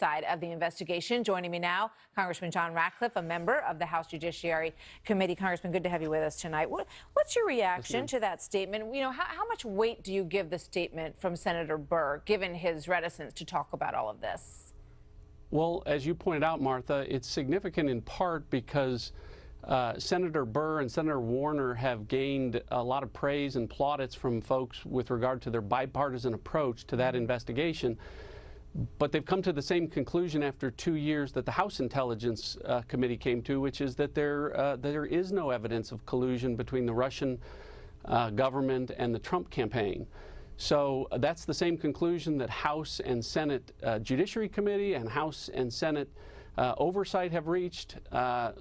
side of the investigation. Joining me now, Congressman John Ratcliffe, a member of the House Judiciary Committee. Congressman, good to have you with us tonight. What's your reaction to that statement? You know, how much weight do you give the statement from Senator Burr, given his reticence to talk about all of this? Well, as you pointed out, Martha, it's significant in part because Senator Burr and Senator Warner have gained a lot of praise and plaudits from folks with regard to their bipartisan approach to that investigation. But they've come to the same conclusion after 2 years that the House Intelligence Committee came to, which is that there is no evidence of collusion between the Russian government and the Trump campaign. So that's the same conclusion that House and Senate Judiciary Committee and House and Senate Oversight have reached.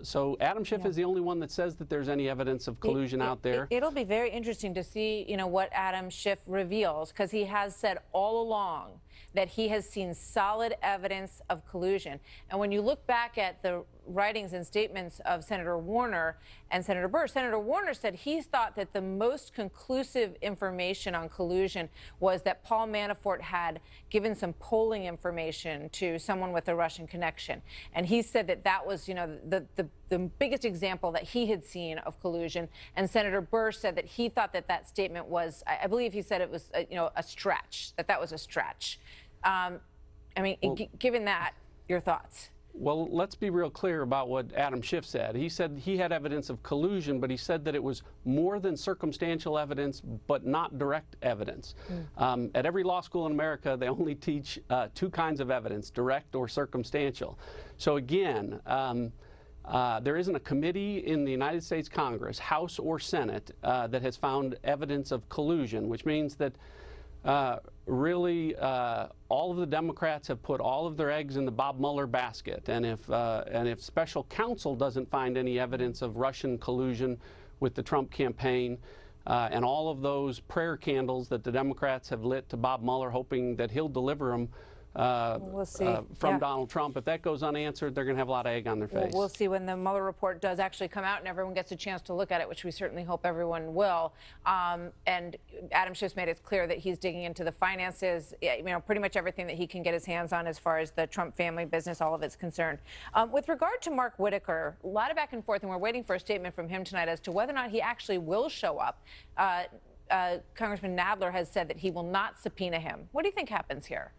So Adam Schiff is the only one that says that there's any evidence of collusion out there. It'll be very interesting to see, you know, what Adam Schiff reveals, because he has said all along that he has seen solid evidence of collusion. And when you look back at the writings and statements of Senator Warner and Senator Burr, Senator Warner said he thought that the most conclusive information on collusion was that Paul Manafort had given some polling information to someone with a Russian connection. And he said that that was, you know, the biggest example that he had seen of collusion. And Senator Burr said that he thought that that statement was, I believe he said it was, you know, a stretch, that was a stretch. I mean, well, given that, your thoughts? Well, let's be real clear about what Adam Schiff said. He said he had evidence of collusion, but he said that it was more than circumstantial evidence, but not direct evidence. At every law school in America, they only teach two kinds of evidence, direct or circumstantial. So again, there isn't a committee in the United States Congress, House or Senate, that has found evidence of collusion, which means that really, all of the Democrats have put all of their eggs in the Bob Mueller basket. And if special counsel doesn't find any evidence of Russian collusion with the Trump campaign, and all of those prayer candles that the Democrats have lit to Bob Mueller, hoping that he'll deliver them we'll see. From Donald Trump. If that goes unanswered, they're going to have a lot of egg on their face. We'll see when the Mueller report does actually come out and everyone gets a chance to look at it, which we certainly hope everyone will. And Adam Schiff's made it clear that he's digging into the finances, you know, pretty much everything that he can get his hands on as far as the Trump family business, all of it's concerned. With regard to Mark Whitaker, a lot of back and forth, and we're waiting for a statement from him tonight as to whether or not he actually will show up. Congressman Nadler has said that he will not subpoena him. What do you think happens here?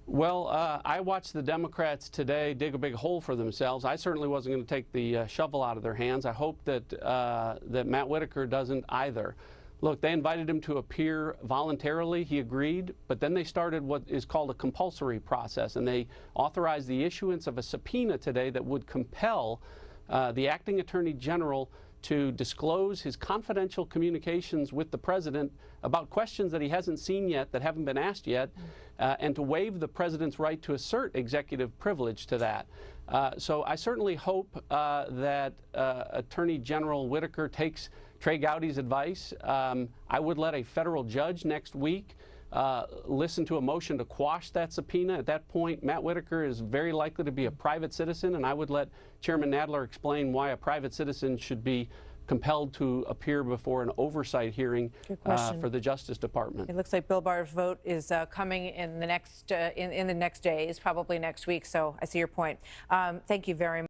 Well, I watched the Democrats today dig a big hole for themselves. I certainly wasn't going to take the shovel out of their hands. I hope that that Matt Whitaker doesn't either. Look, they invited him to appear voluntarily. He agreed, but then they started what is called a compulsory process, and they authorized the issuance of a subpoena today that would compel the Acting Attorney General to disclose his confidential communications with the president about questions that he hasn't seen yet, that haven't been asked yet, and to waive the president's right to assert executive privilege to that. So I certainly hope that Attorney General Whitaker takes Trey Gowdy's advice. I would let a federal judge next week listen to a motion to quash that subpoena. At that point, Matt Whitaker is very likely to be a private citizen, and I would let Chairman Nadler explain why a private citizen should be compelled to appear before an oversight hearing for the Justice Department. It looks like Bill Barr's vote is coming in the next in the next days, probably next week. So I see your point. Thank you very much.